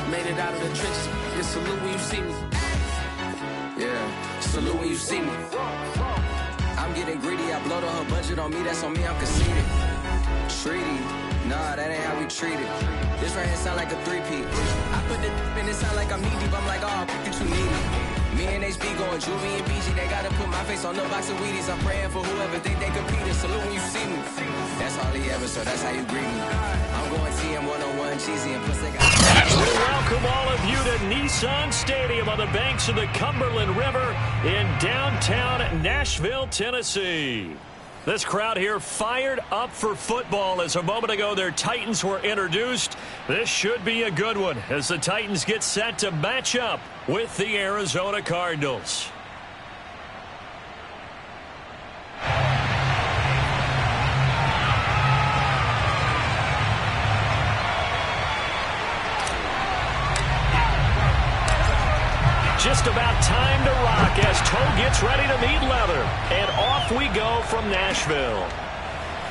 Made it out of the trenches. Just salute when you see me. Yeah, salute when you see me. I'm getting greedy. I blow the whole budget on me. That's on me. I'm conceited. Treaty. Nah, that ain't how we treat it. This right here sound like a three-peat. I put the in it sound like I'm knee-deep. I'm like, oh, you too needy. Me and HB going Juvie and BG. They gotta put my face on the box of Wheaties. I'm praying for whoever think they competed. Salute when you see me. That's all he ever, so that's how you greet me. I'm going TM 101 cheesy and plus they got... We welcome all of you to Nissan Stadium on the banks of the Cumberland River in downtown Nashville, Tennessee. This crowd here fired up for football as a moment ago their Titans were introduced. This should be a good one as the Titans get set to match up with the Arizona Cardinals. Just about time to rock as toe gets ready to meet leather. And off we go from Nashville.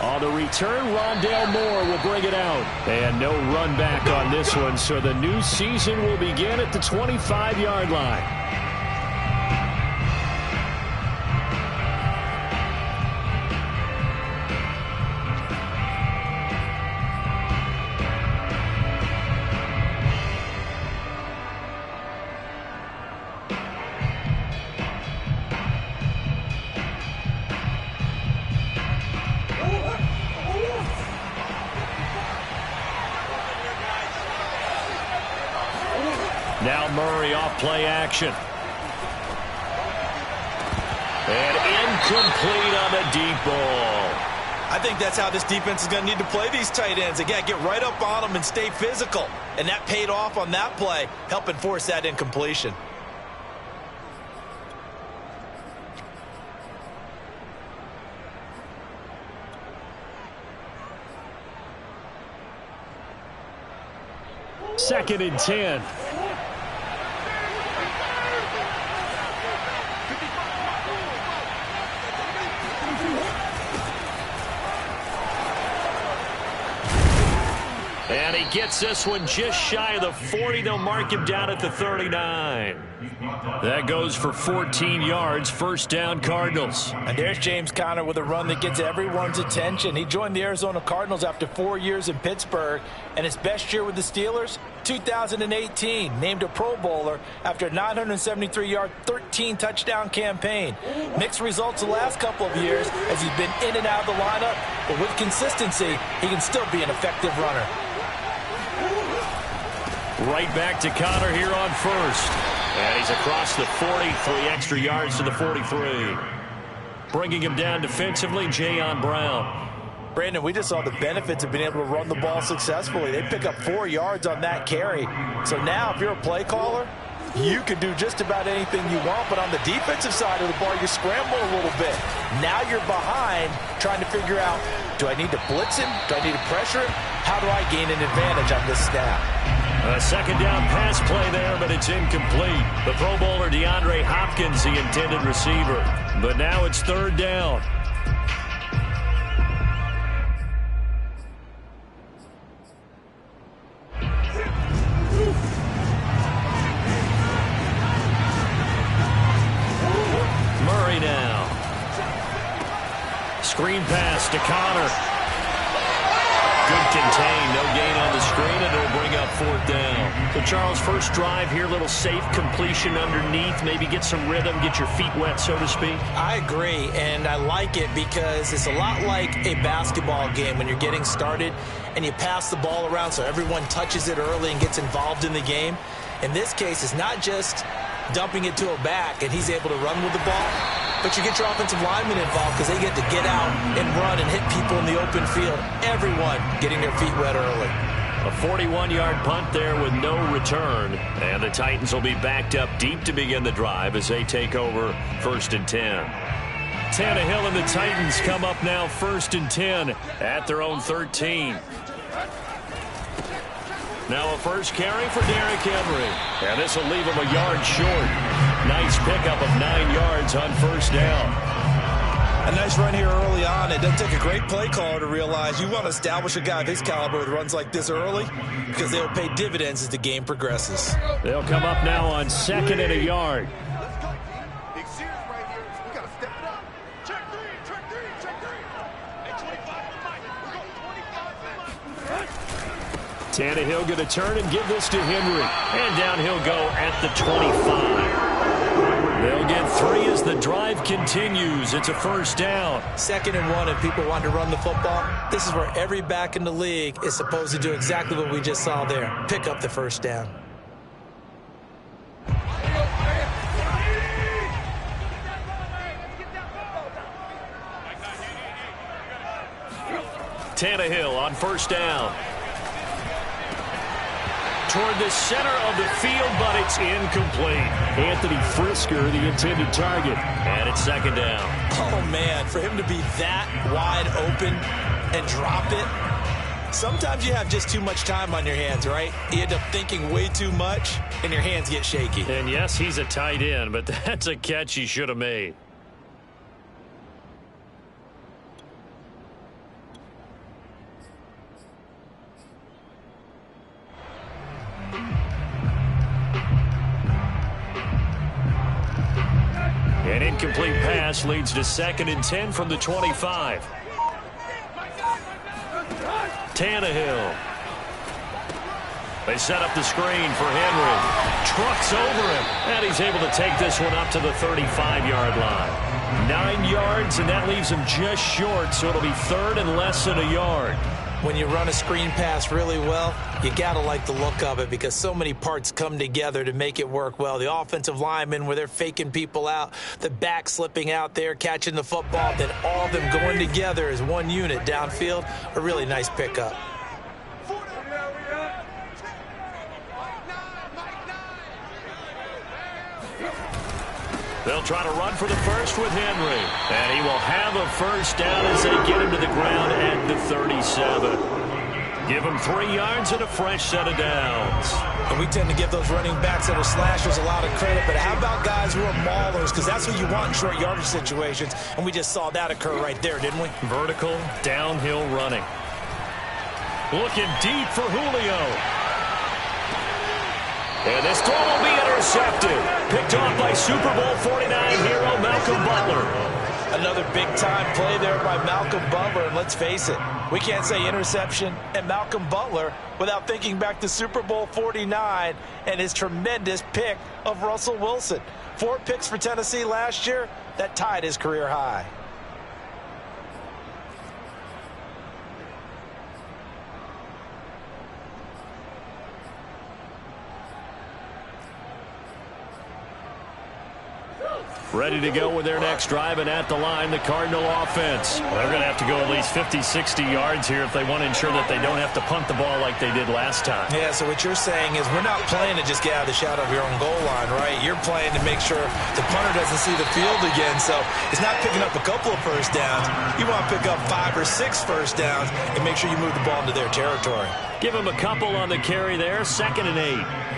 On the return, Rondale Moore will bring it out. And no run back on this one, so the new season will begin at the 25-yard line. Now Murray off play action. And incomplete on the deep ball. I think that's how this defense is going to need to play these tight ends. Again, get right up on them and stay physical. And that paid off on that play, helping force that incompletion. Second and 10. And he gets this one just shy of the 40. They'll mark him down at the 39. That goes for 14 yards. First down, Cardinals. And there's James Conner with a run that gets everyone's attention. He joined the Arizona Cardinals after 4 years in Pittsburgh. And his best year with the Steelers, 2018. Named a Pro Bowler after a 973-yard, 13-touchdown campaign. Mixed results the last couple of years as he's been in and out of the lineup. But with consistency, he can still be an effective runner. Right back to Conner here on first. And he's across the 40, 3 extra yards to the 43. Bringing him down defensively, Jayon Brown. Brandon, we just saw the benefits of being able to run the ball successfully. They pick up 4 yards on that carry. So now if you're a play caller, you can do just about anything you want. But on the defensive side of the ball, you scramble a little bit. Now you're behind trying to figure out, do I need to blitz him? Do I need to pressure him? How do I gain an advantage on this snap? A second down pass play there, but it's incomplete. The Pro Bowler DeAndre Hopkins, the intended receiver. But now it's third down. Murray now. Screen pass to Conner. Good contain, no gain on the screen, and it'll bring up fourth down. So, Charles, first drive here, little safe completion underneath, maybe get some rhythm, get your feet wet, so to speak. I agree, and I like it because it's a lot like a basketball game when you're getting started and you pass the ball around so everyone touches it early and gets involved in the game. In this case, it's not just dumping it to a back and he's able to run with the ball, but you get your offensive linemen involved because they get to get out and run and hit people in the open field. Everyone getting their feet wet early. A 41-yard punt there with no return. And the Titans will be backed up deep to begin the drive as they take over first and 10. Tannehill and the Titans come up now first and 10 at their own 13. Now a first carry for Derrick Henry. And this will leave him a yard short. Nice pickup of 9 yards on first down. A nice run here early on. It doesn't take a great play caller to realize you want to establish a guy of his caliber with runs like this early because they'll pay dividends as the game progresses. They'll come up now on 2nd and a yard. Tannehill going to turn and give this to Henry. And down he'll go at the 25. They'll get 3 as the drive continues. It's a first down. 2nd and 1, and people want to run the football. This is where every back in the league is supposed to do exactly what we just saw there. Pick up the first down. Tannehill on first down. Toward the center of the field, but it's incomplete. Anthony Frisker, the intended target. And it's 2nd down. Oh, man, for him to be that wide open and drop it. Sometimes you have just too much time on your hands, right? You end up thinking way too much, and your hands get shaky. And, yes, he's a tight end, but that's a catch he should have made. An incomplete pass leads to 2nd and 10 from the 25. Tannehill. They set up the screen for Henry. Trucks over him, and he's able to take this one up to the 35-yard line. 9 yards, and that leaves him just short, so it'll be 3rd and less than a yard. When you run a screen pass really well, you got to like the look of it because so many parts come together to make it work well. The offensive linemen, where they're faking people out, the back slipping out there, catching the football, then all of them going together as one unit downfield. A really nice pickup. They'll try to run for the first with Henry. And he will have a first down as they get him to the ground at the 37. Give him 3 yards and a fresh set of downs. And we tend to give those running backs that are slashers a lot of credit, but how about guys who are maulers? Because that's what you want in short yardage situations, and we just saw that occur right there, didn't we? Vertical, downhill running. Looking deep for Julio. And this throw will be intercepted. Picked off by Super Bowl 49 hero Malcolm Butler. Another big-time play there by Malcolm Butler. And let's face it, we can't say interception and Malcolm Butler without thinking back to Super Bowl 49 and his tremendous pick of Russell Wilson. 4 picks for Tennessee last year. That tied his career high. Ready to go with their next drive, and at the line, the Cardinal offense. Well, they're going to have to go at least 50, 60 yards here if they want to ensure that they don't have to punt the ball like they did last time. Yeah, so what you're saying is we're not playing to just get out of the shadow of your own goal line, right? You're playing to make sure the punter doesn't see the field again. So it's not picking up a couple of first downs. You want to pick up 5 or 6 first downs and make sure you move the ball into their territory. Give them a couple on the carry there, 2nd and 8.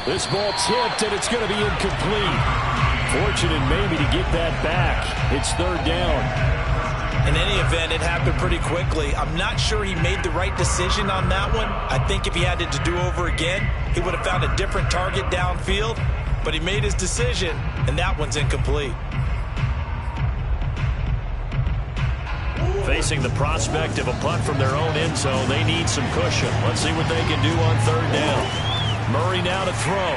This ball tipped, and it's going to be incomplete. Fortunate maybe to get that back. It's 3rd down. In any event, it happened pretty quickly. I'm not sure he made the right decision on that one. I think if he had it to do over again, he would have found a different target downfield. But he made his decision, and that one's incomplete. Facing the prospect of a punt from their own end zone, they need some cushion. Let's see what they can do on 3rd down. Murray now to throw.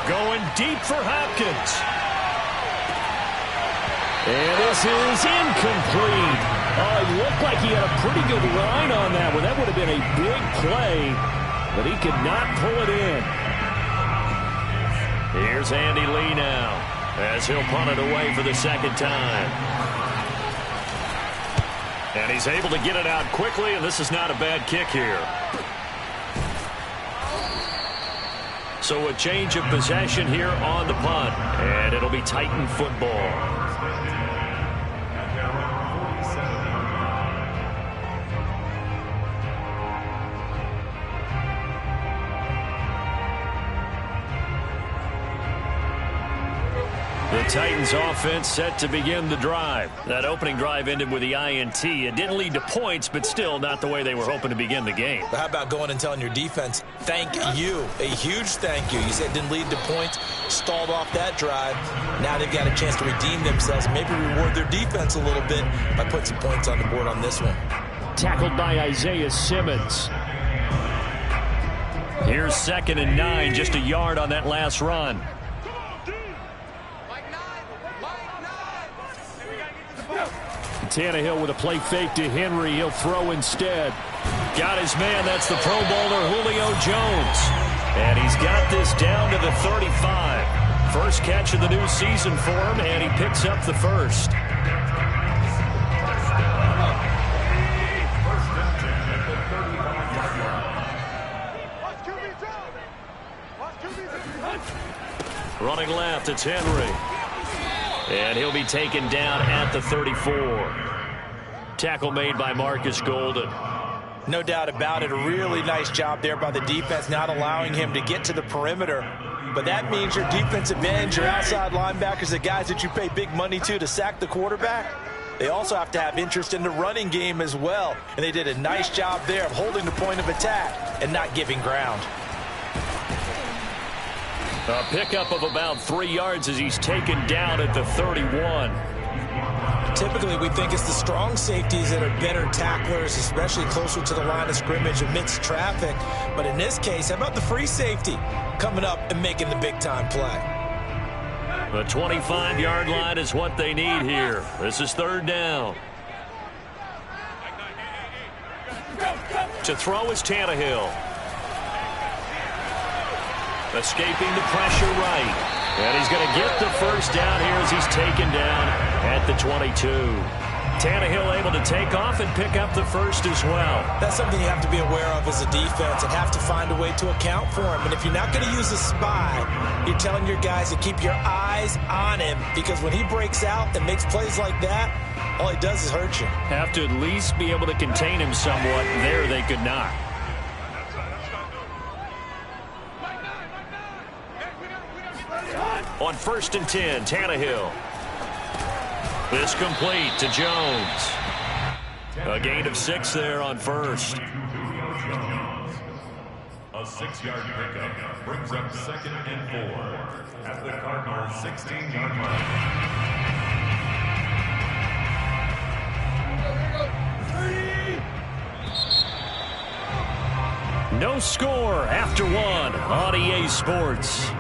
Going deep for Hopkins. And this is incomplete. Oh, it looked like he had a pretty good line on that one. That would have been a big play, but he could not pull it in. Here's Andy Lee now. as he'll punt it away for the second time. And he's able to get it out quickly, and this is not a bad kick here. So a change of possession here on the punt, and it'll be Titan football. The Titans offense set to begin the drive. That opening drive ended with the INT. It didn't lead to points, but still not the way they were hoping to begin the game. But how about going and telling your defense, thank you, a huge thank you. You said it didn't lead to points, stalled off that drive. Now they've got a chance to redeem themselves, maybe reward their defense a little bit by putting some points on the board on this one. Tackled by Isaiah Simmons. Here's 2nd and 9, just a yard on that last run. Tannehill with a play fake to Henry. He'll throw instead. Got his man. That's the Pro Bowler Julio Jones. And he's got this down to the 35. First catch of the new season for him, and he picks up the first. Running left, it's Henry. And he'll be taken down at the 34. Tackle made by Marcus Golden. No doubt about it. A really nice job there by the defense, not allowing him to get to the perimeter. But that means your defensive ends, your outside linebackers, the guys that you pay big money to sack the quarterback, they also have to have interest in the running game as well. And they did a nice job there of holding the point of attack and not giving ground. A pickup of about 3 yards as he's taken down at the 31. Typically, we think it's the strong safeties that are better tacklers, especially closer to the line of scrimmage amidst traffic. But in this case, how about the free safety coming up and making the big-time play? The 25-yard line is what they need here. This is 3rd down. To throw is Tannehill. Escaping the pressure right. And he's going to get the first down here as he's taken down at the 22. Tannehill able to take off and pick up the first as well. That's something you have to be aware of as a defense and have to find a way to account for him. And if you're not going to use a spy, you're telling your guys to keep your eyes on him, because when he breaks out and makes plays like that, all he does is hurt you. Have to at least be able to contain him somewhat. There they could not. On 1st and 10, Tannehill. This complete to Jones. A gain of 6 there on 1st. A 6-yard pickup brings up 2nd and 4 at the Cardinals' 16-yard line. No score after 1 on EA Sports.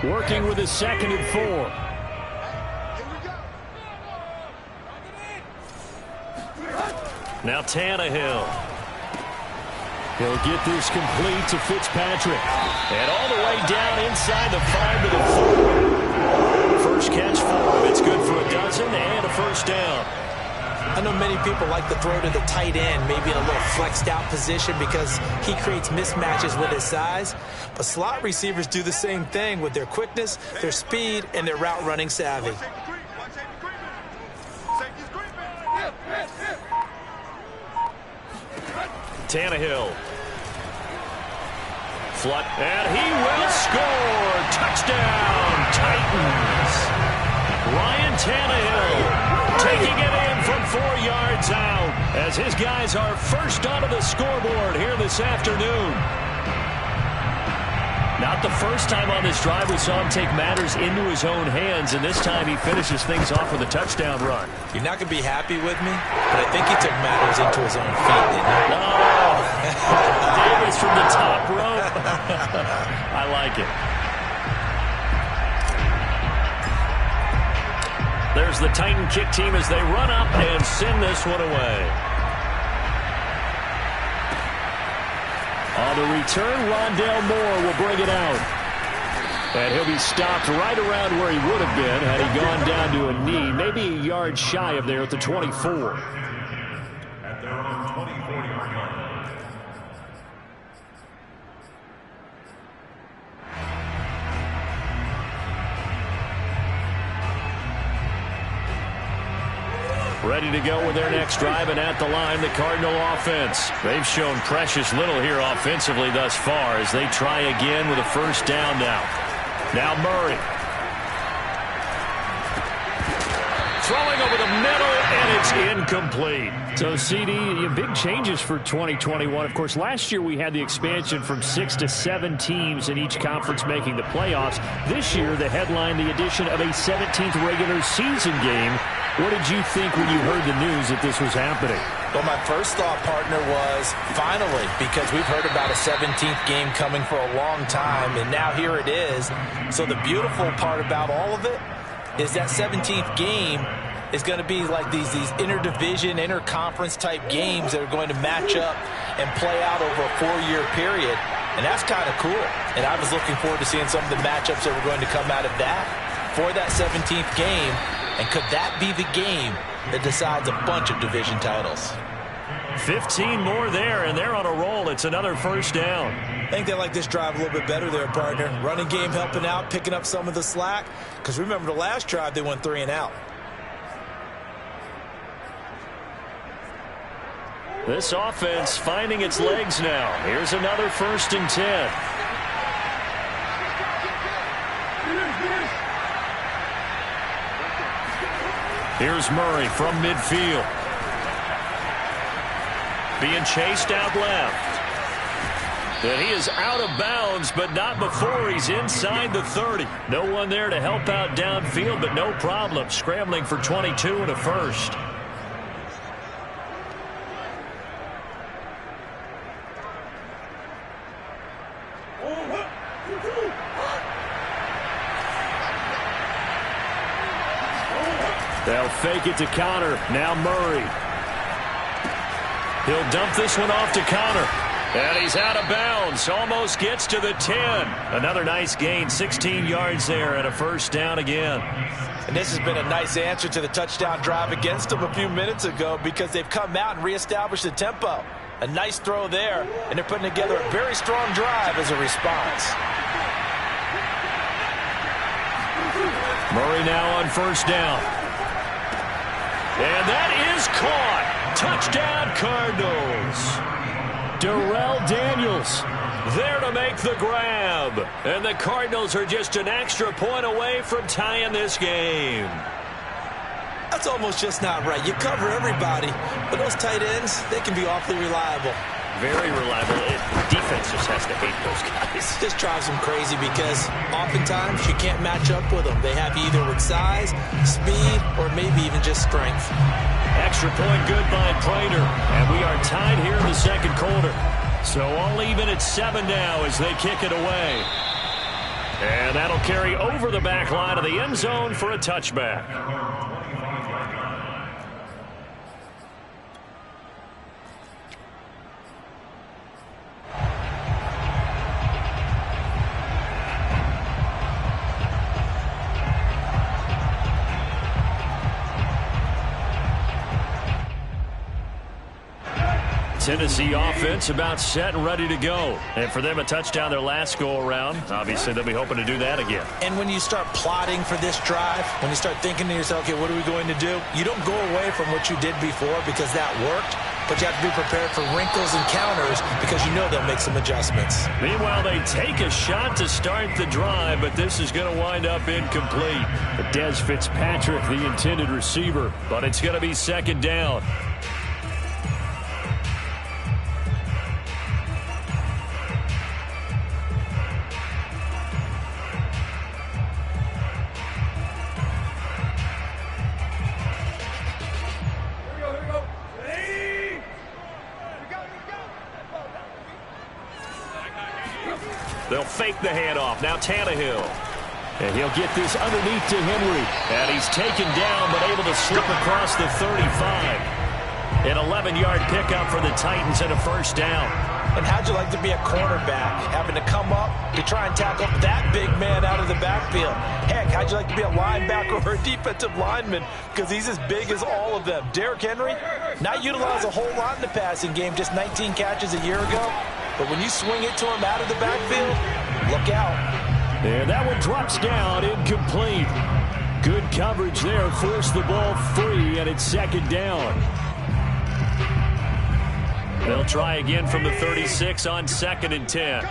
Working with his 2nd and 4. Now Tannehill. He'll get this complete to Fitzpatrick. And all the way down inside the 5 to the 4. First catch for him. It's good for a dozen and a first down. I know many people like to throw to the tight end, maybe in a little flexed out position because he creates mismatches with his size. But slot receivers do the same thing with their quickness, their speed, and their route running savvy. Tannehill. Flood, and he will score. Touchdown, Titans. Ryan Tannehill taking it in from 4 yards out as his guys are first onto the scoreboard here this afternoon. Not the first time on this drive we saw him take matters into his own hands, and this time he finishes things off with a touchdown run. You're not going to be happy with me, but I think he took matters into his own feet, didn't he? Oh, Davis from the top rope. I like it. There's the Titan kick team as they run up and send this one away. On the return, Rondale Moore will bring it out. And he'll be stopped right around where he would have been had he gone down to a knee, maybe a yard shy of there at the 24. At their own 24-yard line. Ready to go with their next drive, and at the line, the Cardinal offense. They've shown precious little here offensively thus far as they try again with a first down now. Now Murray. Throwing over the middle, and it's incomplete. So, CD, big changes for 2021. Of course, last year we had the expansion from 6 to 7 teams in each conference making the playoffs. This year, the headline, the addition of a 17th regular season game. What did you think when you heard the news that this was happening? Well, my first thought, partner, was finally, because we've heard about a 17th game coming for a long time, and now here it is. So the beautiful part about all of it is that 17th game is going to be like these interdivision, interconference type games that are going to match up and play out over a 4-year period. And that's kind of cool. And I was looking forward to seeing some of the matchups that were going to come out of that for that 17th game. And could that be the game that decides a bunch of division titles? 15 more there, and they're on a roll. It's another first down. I think they like this drive a little bit better there, partner. Running game helping out, picking up some of the slack. Because remember the last drive, they went 3 and out. This offense finding its legs now. Here's another 1st and 10. Here's Murray from midfield. Being chased out left. And he is out of bounds, but not before he's inside the 30. No one there to help out downfield, but no problem. Scrambling for 22 and a first. They'll fake it to Connor. Now Murray. He'll dump this one off to Connor. And he's out of bounds. Almost gets to the 10. Another nice gain. 16 yards there and a first down again. And this has been a nice answer to the touchdown drive against them a few minutes ago because they've come out and reestablished the tempo. A nice throw there, and they're putting together a very strong drive as a response. Murray now on first down. And that is caught. Touchdown, Cardinals. Darrell Daniels there to make the grab. And the Cardinals are just an extra point away from tying this game. That's almost just not right. You cover everybody, but those tight ends, they can be awfully reliable. Very reliable. Defense just has to hate those guys. This drives them crazy because oftentimes you can't match up with them. They have you either with size, speed, or maybe even just strength. Extra point good by Prater. And we are tied here in the second quarter. So all even at 7 now as they kick it away. And that'll carry over the back line of the end zone for a touchback. Tennessee offense about set and ready to go. And for them, a touchdown their last go-around. Obviously, they'll be hoping to do that again. And when you start plotting for this drive, when you start thinking to yourself, okay, what are we going to do? You don't go away from what you did before because that worked, but you have to be prepared for wrinkles and counters because you know they'll make some adjustments. Meanwhile, they take a shot to start the drive, but this is going to wind up incomplete. Dez Fitzpatrick, the intended receiver, but it's going to be second down. They'll fake the handoff. Now Tannehill. And he'll get this underneath to Henry. And he's taken down but able to slip across the 35. An 11-yard pickup for the Titans and a first down. And how'd you like to be a cornerback, having to come up to try and tackle that big man out of the backfield? Heck, how'd you like to be a linebacker or a defensive lineman? Because he's as big as all of them. Derrick Henry, not utilized a whole lot in the passing game, just 19 catches a year ago. But when you swing it to him out of the backfield, look out. And that one drops down, incomplete. Good coverage there, forced the ball free, and it's second down. They'll try again from the 36 on 2nd and 10.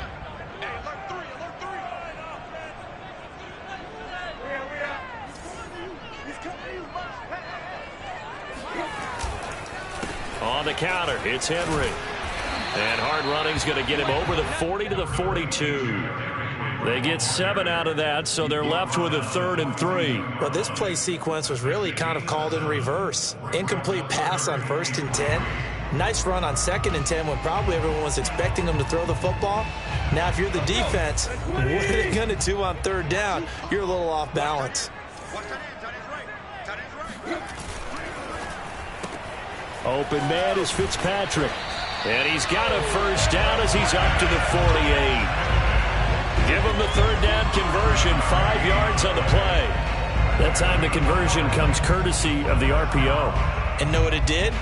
On the counter, it's Henry. And hard running's going to get him over the 40 to the 42. They get 7 out of that, so they're left with a 3rd and 3. Well, this play sequence was really kind of called in reverse. Incomplete pass on 1st and 10. Nice run on 2nd and 10 when probably everyone was expecting them to throw the football. Now, if you're the defense, what are they going to do on 3rd down? You're a little off balance. Open man is Fitzpatrick. And he's got a first down as he's up to the 48. Give him the 3rd down conversion, 5 yards on the play. That time the conversion comes courtesy of the RPO. And know what it did?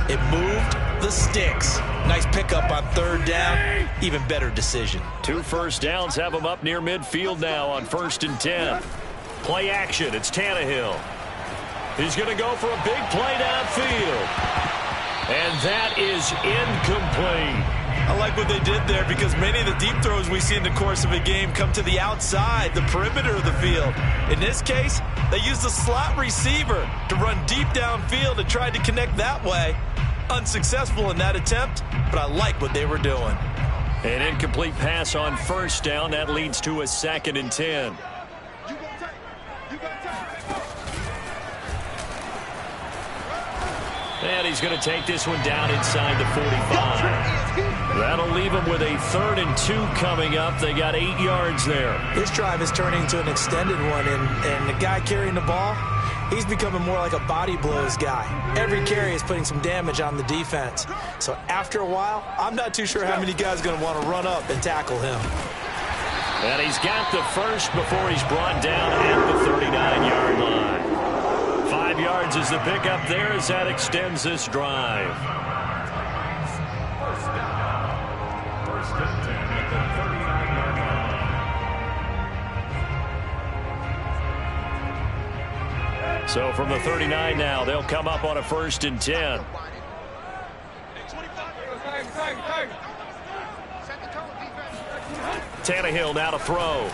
It moved the sticks. Nice pickup on 3rd down. Even better decision. 2 first downs have him up near midfield now on 1st and 10. Play action. It's Tannehill. He's going to go for a big play downfield. And that is incomplete. I like what they did there because many of the deep throws we see in the course of a game come to the outside, the perimeter of the field. In this case, they used the slot receiver to run deep downfield and tried to connect that way. Unsuccessful in that attempt, but I like what they were doing. An incomplete pass on 1st down. That leads to a 2nd and 10. And he's going to take this one down inside the 45. That'll leave him with a 3rd and 2 coming up. They got 8 yards there. This drive is turning into an extended one, and the guy carrying the ball, he's becoming more like a body blows guy. Every carry is putting some damage on the defense. So after a while, I'm not too sure how many guys are going to want to run up and tackle him. And he's got the first before he's brought down at the 39-yard line. 5 yards is the pickup there as that extends this drive. First and 10 at the 39-yard line. So from the 39 now, they'll come up on a 1st and 10. Tannehill now to throw.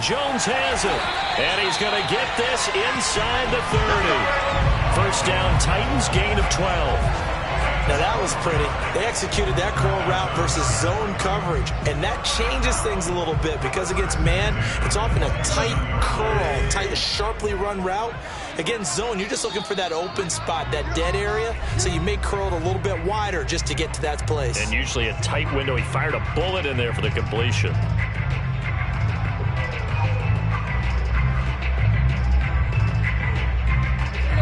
Jones has it, and he's going to get this inside the 30. First down, Titans, gain of 12. Now that was pretty. They executed that curl route versus zone coverage, and that changes things a little bit because against man, it's often a tight curl, tight, sharply run route. Against zone, you're just looking for that open spot, that dead area, so you may curl it a little bit wider just to get to that place. And usually a tight window. He fired a bullet in there for the completion.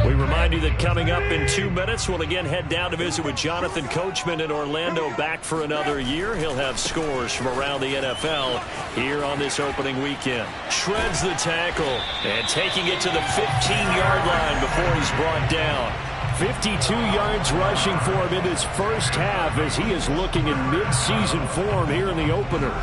We remind you that coming up in 2 minutes, we'll again head down to visit with Jonathan Coachman in Orlando, back for another year. He'll have scores from around the NFL here on this opening weekend. Shreds the tackle and taking it to the 15-yard line before he's brought down. 52 yards rushing for him in this first half as he is looking in mid-season form here in the opener.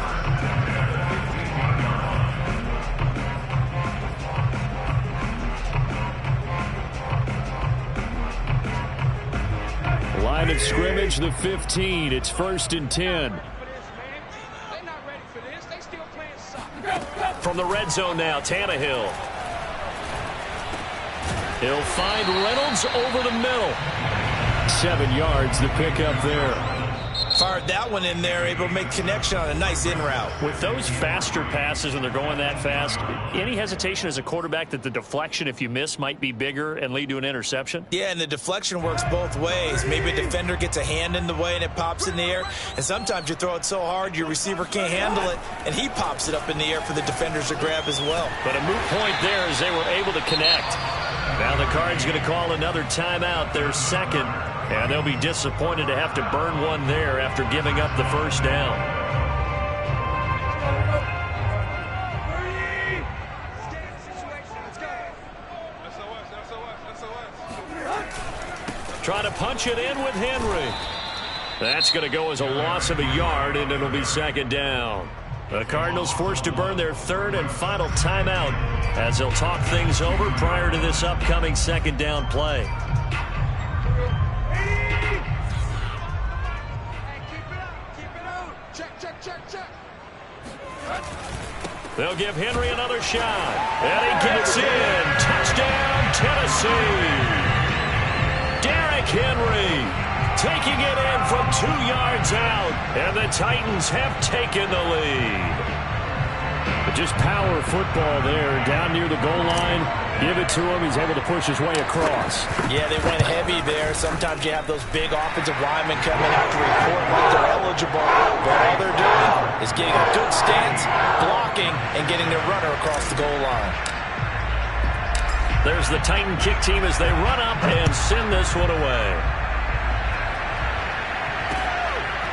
Line of scrimmage, the 15. It's 1st and 10. From the red zone now, Tannehill. He'll find Reynolds over the middle. 7 yards, the pickup there. Fired that one in there, able to make connection on a nice in route. With those faster passes and they're going that fast, any hesitation as a quarterback that the deflection, if you miss, might be bigger and lead to an interception? Yeah, and the deflection works both ways. Maybe a defender gets a hand in the way and it pops in the air, and sometimes you throw it so hard your receiver can't handle it, and he pops it up in the air for the defenders to grab as well. But a moot point there as they were able to connect. Now the Cards going to call another timeout, their second, and they'll be disappointed to have to burn one there after giving up the first down. Try to punch it in with Henry. That's going to go as a loss of a yard, and it'll be second down. The Cardinals forced to burn their third and final timeout as they'll talk things over prior to this upcoming second down play. They'll give Henry another shot. And he gets in. Touchdown, Tennessee. Derrick Henry taking it in from 2 yards out, and the Titans have taken the lead. But just power football there, down near the goal line. Give it to him. He's able to push his way across. Yeah, they went heavy there. Sometimes you have those big offensive linemen coming out to report like they're eligible, but all they're doing is getting a good stance, blocking, and getting their runner across the goal line. There's the Titan kick team as they run up and send this one away.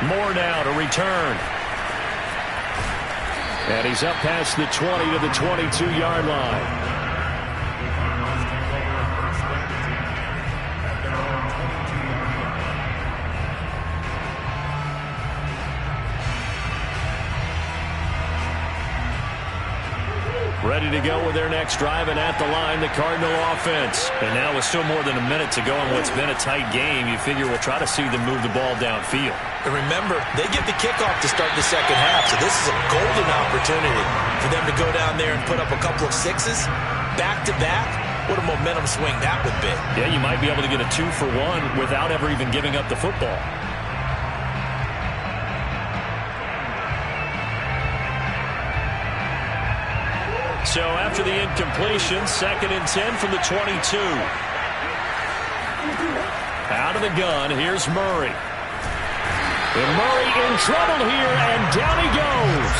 Moore now to return. And he's up past the 20 to the 22-yard line. Ready to go with their next drive, and at the line, the Cardinal offense. And now with still more than a minute to go in what's been a tight game, you figure we'll try to see them move the ball downfield. And remember, they get the kickoff to start the second half, so this is a golden opportunity for them to go down there and put up a couple of sixes back-to-back. What a momentum swing that would be. Yeah, you might be able to get a 2-for-1 without ever even giving up the football. So after the incompletion, 2nd and 10 from the 22. Out of the gun, here's Murray. And Murray in trouble here, and down he goes.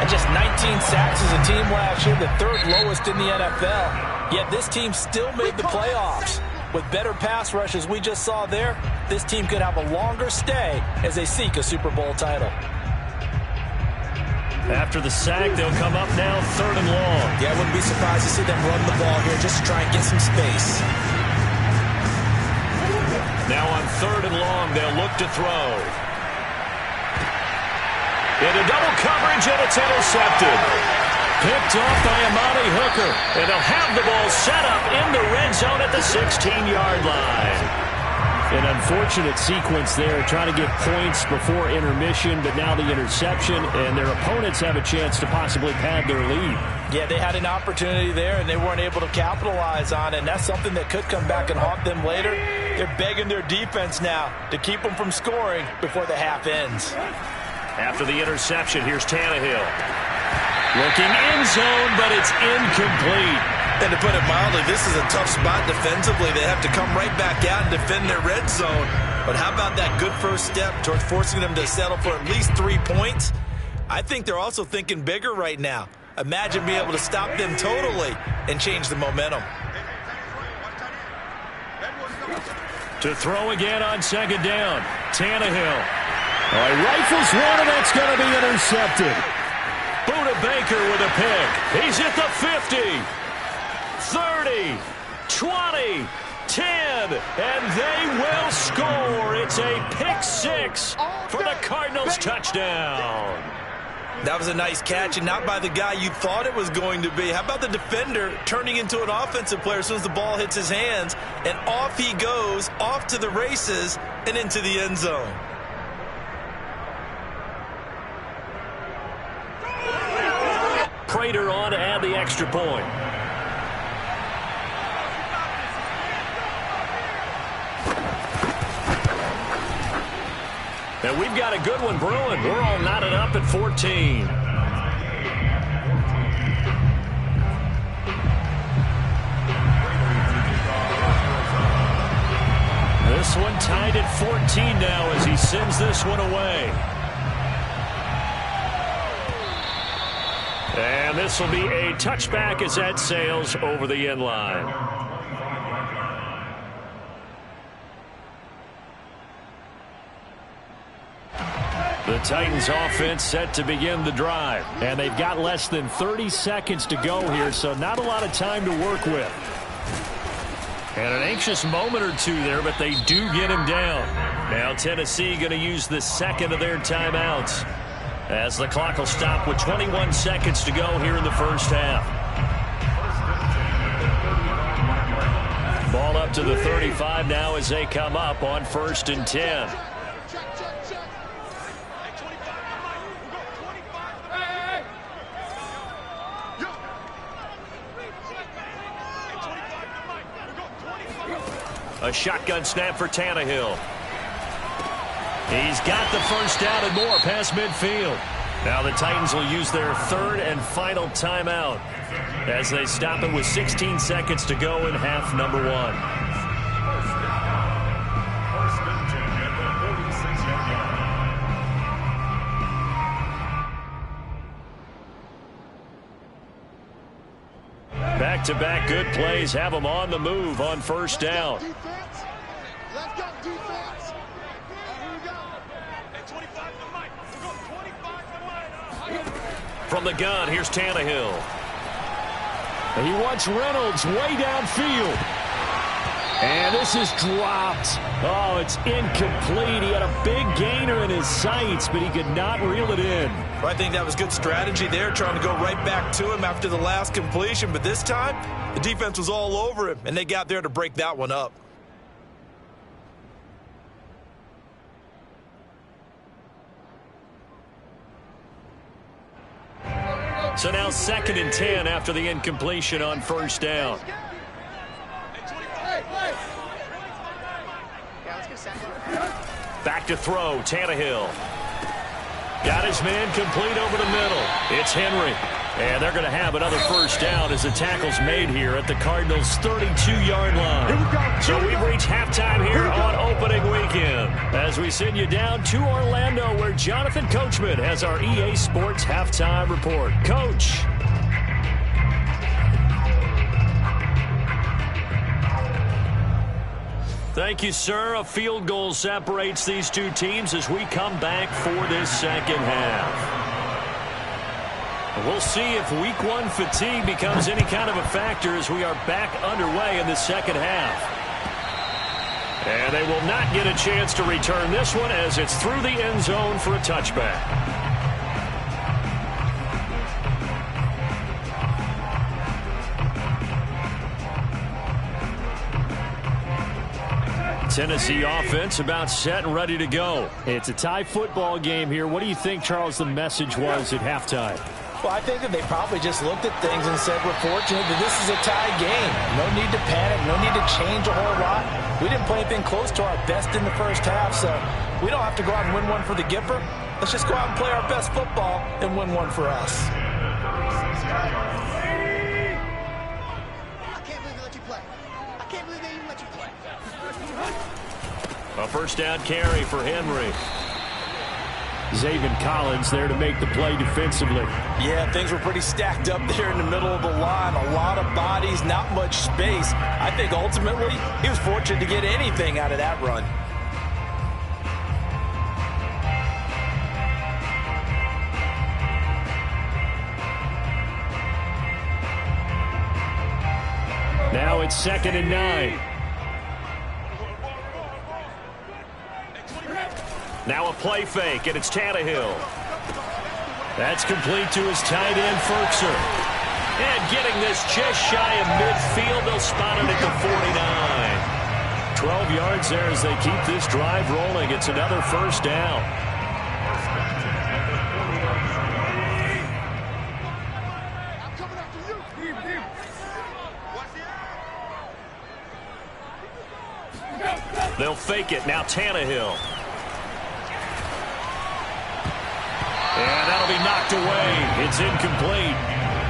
And just 19 sacks as a team last year, the 3rd lowest in the NFL. Yet this team still made the playoffs. With better pass rush as we just saw there, this team could have a longer stay as they seek a Super Bowl title. After the sack, they'll come up now 3rd and long. Yeah, I wouldn't be surprised to see them run the ball here just to try and get some space. Now on 3rd and long, they'll look to throw. Into double coverage, and it's intercepted. Picked off by Amani Hooker, and they'll have the ball set up in the red zone at the 16-yard line. An unfortunate sequence there, trying to get points before intermission, but now the interception, and their opponents have a chance to possibly pad their lead. Yeah, they had an opportunity there, and they weren't able to capitalize on it, and that's something that could come back and haunt them later. They're begging their defense now to keep them from scoring before the half ends. After the interception, here's Tannehill. Looking in zone, but it's incomplete. And to put it mildly, this is a tough spot defensively. They have to come right back out and defend their red zone. But how about that good first step towards forcing them to settle for at least 3 points? I think they're also thinking bigger right now. Imagine being able to stop them totally and change the momentum. To throw again on 2nd down, Tannehill. Rifles one, and that's going to be intercepted. Buda Baker with a pick. He's at the 50. 30, 20, 10, and they will score. It's a pick 6 for the Cardinals touchdown. That was a nice catch, and not by the guy you thought it was going to be. How about the defender turning into an offensive player as soon as the ball hits his hands, and off he goes, off to the races, and into the end zone. Prater on to add the extra point. And we've got a good one brewing. We're all knotted up at 14. This one tied at 14 now as he sends this one away. And this will be a touchback as that sails over the end line. The Titans offense set to begin the drive. And they've got less than 30 seconds to go here, so not a lot of time to work with. And an anxious moment or two there, but they do get him down. Now Tennessee going to use the second of their timeouts, as the clock will stop with 21 seconds to go here in the first half. Ball up to the 35 now as they come up on 1st and 10. A shotgun snap for Tannehill. He's got the first down and more past midfield. Now the Titans will use their third and final timeout as they stop it with 16 seconds to go in half number 1. Back-to-back good plays have them on the move on first down. Let's go, defense. Here we go. From the gun, here's Tannehill. He wants Reynolds way downfield. And this is dropped. Oh, it's incomplete. He had a big gainer in his sights, but he could not reel it in. I think that was good strategy there, trying to go right back to him after the last completion. But this time, the defense was all over him, and they got there to break that one up. So now 2nd and 10 after the incompletion on first down. Back to throw, Tannehill. Got his man complete over the middle. It's Henry. And they're going to have another first down as the tackle's made here at the Cardinals' 32-yard line. So we've reached halftime here on opening weekend as we send you down to Orlando, where Jonathan Coachman has our EA Sports halftime report. Coach. Thank you, sir. A field goal separates these two teams as we come back for this second half. We'll see if week 1 fatigue becomes any kind of a factor as we are back underway in the second half. And they will not get a chance to return this one as it's through the end zone for a touchback. Tennessee offense about set and ready to go. It's a tie football game here. What do you think, Charles, the message was at halftime? Well, I think that they probably just looked at things and said, we're fortunate that this is a tie game. No need to panic. No need to change a whole lot. We didn't play anything close to our best in the first half, so we don't have to go out and win one for the Gipper. Let's just go out and play our best football and win one for us. I can't believe they let you play. I can't believe they even let you play. A first down carry for Henry. Zaven Collins there to make the play defensively. Yeah, things were pretty stacked up there in the middle of the line. A lot of bodies, not much space. I think ultimately he was fortunate to get anything out of that run. Now it's 2nd and 9. Now a play fake, and it's Tannehill. That's complete to his tight end, Ferkser. And getting this just shy of midfield, they'll spot it at the 49. 12 yards there as they keep this drive rolling. It's another first down. I'm coming after you. They'll fake it. Now Tannehill. And that'll be knocked away. It's incomplete.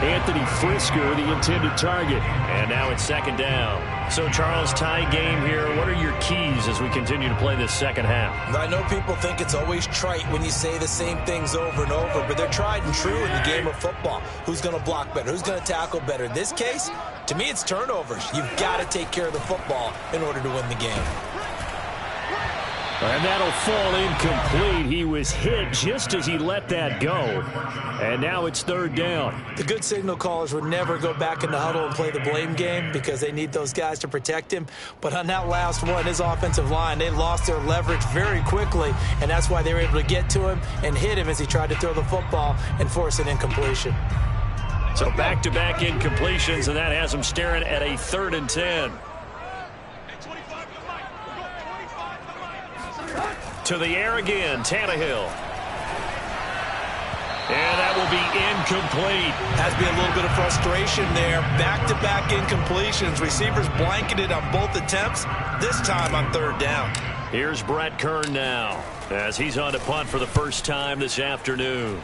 Anthony Frisker, the intended target. And now it's 2nd down. So, Charles, tie game here. What are your keys as we continue to play this second half? I know people think it's always trite when you say the same things over and over, but they're tried and true in the game of football. Who's going to block better? Who's going to tackle better? In this case, to me, it's turnovers. You've got to take care of the football in order to win the game. And that'll fall incomplete. He was hit just as he let that go. And now it's third down. The good signal callers would never go back in the huddle and play the blame game because they need those guys to protect him. But on that last one, his offensive line, they lost their leverage very quickly, and that's why they were able to get to him and hit him as he tried to throw the football and force an incompletion. So back-to-back incompletions, and that has him staring at a 3rd and 10. To the air again, Tannehill. And that will be incomplete. Has to be a little bit of frustration there. Back-to-back incompletions. Receivers blanketed on both attempts, this time on 3rd down. Here's Brett Kern now, as he's on to punt for the first time this afternoon.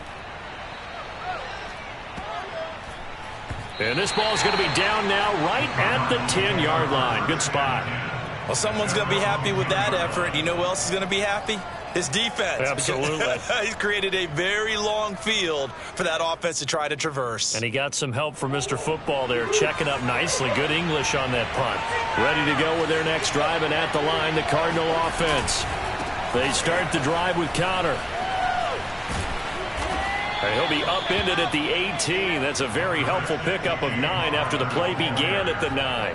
And this ball is going to be down now right at the 10-yard line. Good spot. Well, someone's going to be happy with that effort. You know who else is going to be happy? His defense. Absolutely. He's created a very long field for that offense to try to traverse. And he got some help from Mr. Football there, checking up nicely. Good English on that punt. Ready to go with their next drive, and at the line, the Cardinal offense. They start the drive with Connor. And he'll be upended at the 18. That's a very helpful pickup of 9 after the play began at the 9.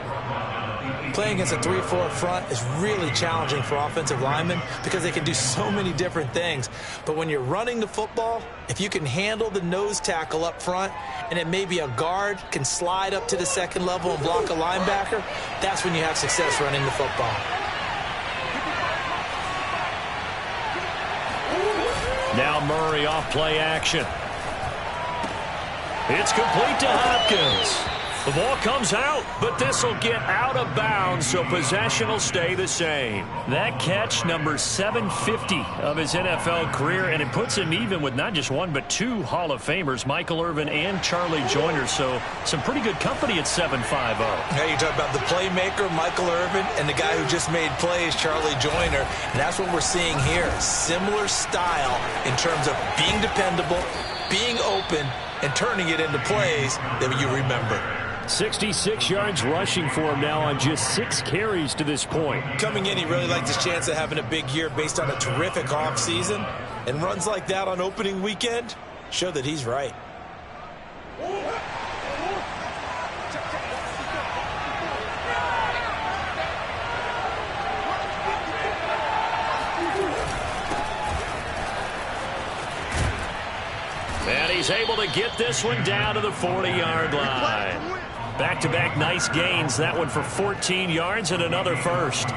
Playing against a 3-4 front is really challenging for offensive linemen because they can do so many different things. But when you're running the football, if you can handle the nose tackle up front and it may be a guard can slide up to the 2nd level and block a linebacker, that's when you have success running the football. Now Murray off play action. It's complete to Hopkins. The ball comes out, but this will get out of bounds, so possession will stay the same. That catch, number 750 of his NFL career, and it puts him even with not just one, but 2 Hall of Famers, Michael Irvin and Charlie Joyner, so some pretty good company at 750. Now you talk about the playmaker, Michael Irvin, and the guy who just made plays, Charlie Joyner, and that's what we're seeing here. Similar style in terms of being dependable, being open, and turning it into plays that you remember. 66 yards rushing for him now on just 6 carries to this point. Coming in, he really liked his chance of having a big year based on a terrific offseason. And runs like that on opening weekend show that he's right. And he's able to get this one down to the 40-yard line. Back-to-back nice gains. That one for 14 yards and another first.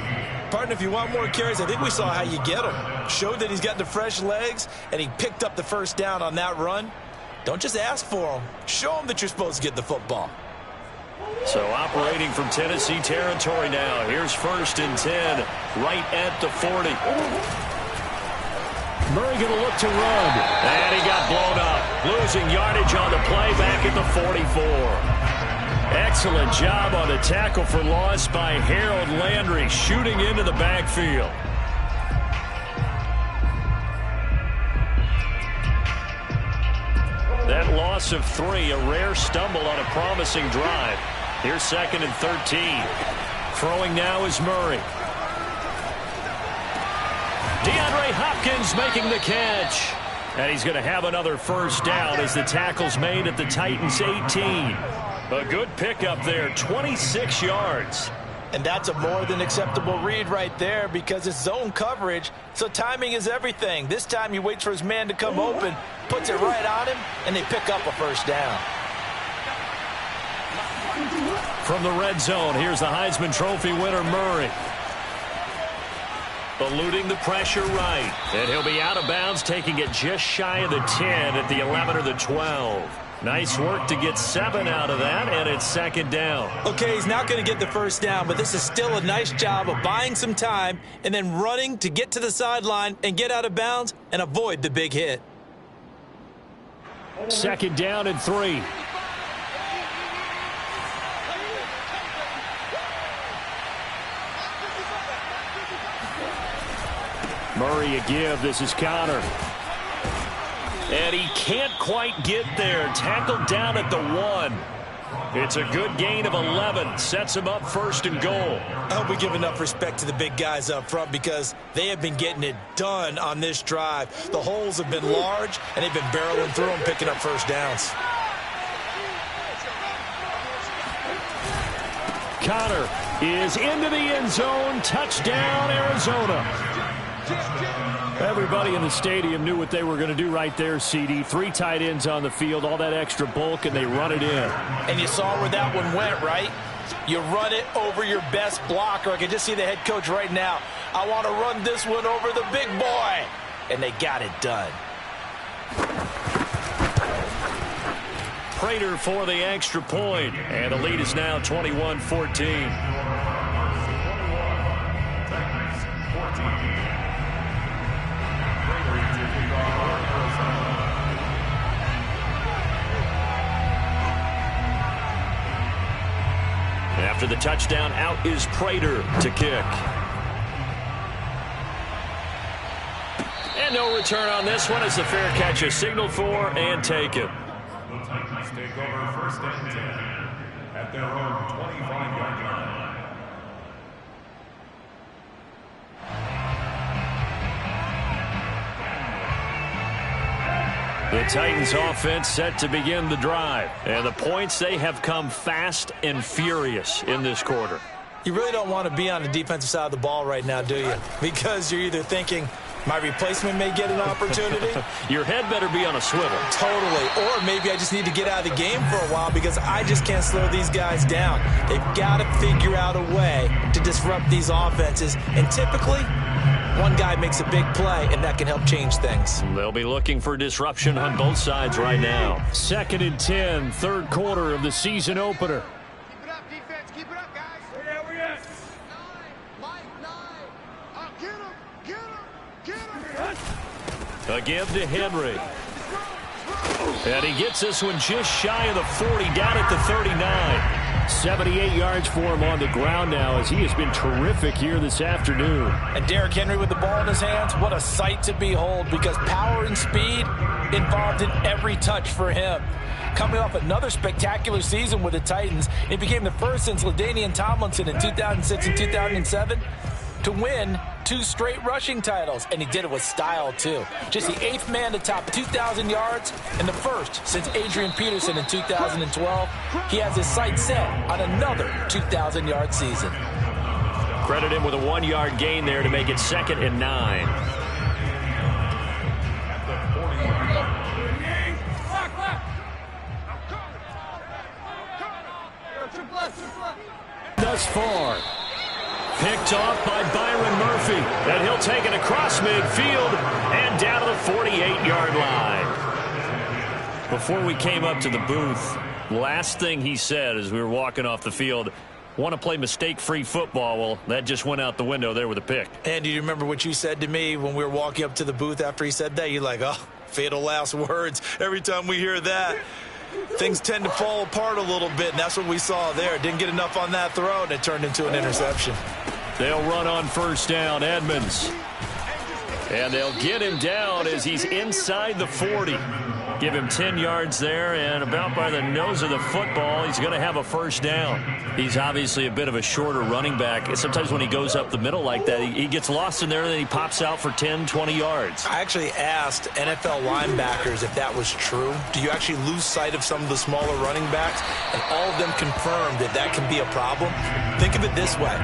Partner, if you want more carries, I think we saw how you get them. Showed that he's got the fresh legs, and he picked up the first down on that run. Don't just ask for them. Show them that you're supposed to get the football. So operating from Tennessee territory now. Here's 1st and 10 right at the 40. Murray going to look to run. And he got blown up. Losing yardage on the play back at the 44. Excellent job on the tackle for loss by Harold Landry, shooting into the backfield. That loss of 3, a rare stumble on a promising drive. Here's 2nd and 13. Throwing now is Murray. DeAndre Hopkins making the catch. And he's going to have another first down as the tackle's made at the Titans' 18. A good pickup there, 26 yards. And that's a more than acceptable read right there because it's zone coverage, so timing is everything. This time he waits for his man to come open, puts it right on him, and they pick up a first down. From the red zone, here's the Heisman Trophy winner, Murray. Eluding the pressure right. And he'll be out of bounds, taking it just shy of the 10 at the 11 or the 12. Nice work to get 7 out of that, and it's 2nd down. Okay, he's not going to get the first down, but this is still a nice job of buying some time and then running to get to the sideline and get out of bounds and avoid the big hit. 2nd down and 3. Murray a give. This is Connor. And he can't quite get there. Tackled down at the 1. It's a good gain of 11. Sets him up 1st and goal. I hope we give enough respect to the big guys up front because they have been getting it done on this drive. The holes have been large, and they've been barreling through them, picking up first downs. Connor is into the end zone. Touchdown, Arizona. Everybody in the stadium knew what they were going to do right there, CD. 3 tight ends on the field, all that extra bulk, and they run it in. And you saw where that one went, right? You run it over your best blocker. I can just see the head coach right now. I want to run this one over the big boy. And they got it done. Prater for the extra point, and the lead is now 21-14. After the touchdown, out is Prater to kick. And no return on this one as the fair catch is signaled for and taken. The Titans take over 1st and 10 at their own 25-yard line. The Titans offense set to begin the drive. And the points, they have come fast and furious in this quarter. You really don't want to be on the defensive side of the ball right now, do you? Because you're either thinking, my replacement may get an opportunity. Your head better be on a swivel. Totally. Or maybe I just need to get out of the game for a while because I just can't slow these guys down. They've got to figure out a way to disrupt these offenses. And typically, one guy makes a big play, and that can help change things. They'll be looking for disruption on both sides right now. 2nd and 10, 3rd quarter of the season opener. Keep it up, defense. Keep it up, guys. Where we at? 9. Mike, 9. Get him. Get him. Get him. A give to Henry. And he gets this one just shy of the 40, down at the 39. 78 yards for him on the ground now as he has been terrific here this afternoon. And Derrick Henry with the ball in his hands, what a sight to behold because power and speed involved in every touch for him. Coming off another spectacular season with the Titans, it became the first since LaDainian Tomlinson in 2006 and 2007 to win 2 straight rushing titles, and he did it with style too. Just the 8th man to top 2,000 yards and the first since Adrian Peterson in 2012. He has his sights set on another 2,000-yard season. Credit him with a 1-yard gain there to make it 2nd and 9. Thus far. Picked off by Byron Murphy. And he'll take it across midfield and down to the 48-yard line. Before we came up to the booth, last thing he said as we were walking off the field, want to play mistake-free football. Well, that just went out the window there with a pick. And do you remember what you said to me when we were walking up to the booth after he said that? You're like, oh, fatal last words. Every time we hear that, things tend to fall apart a little bit, and that's what we saw there. Didn't get enough on that throw, and it turned into an interception. They'll run on 1st down, Edmonds. And they'll get him down as he's inside the 40. Give him 10 yards there, and about by the nose of the football, he's going to have a 1st down. He's obviously a bit of a shorter running back. Sometimes when he goes up the middle like that, he gets lost in there, and then he pops out for 10, 20 yards. I actually asked NFL linebackers if that was true. Do you actually lose sight of some of the smaller running backs? And all of them confirmed that that can be a problem. Think of it this way.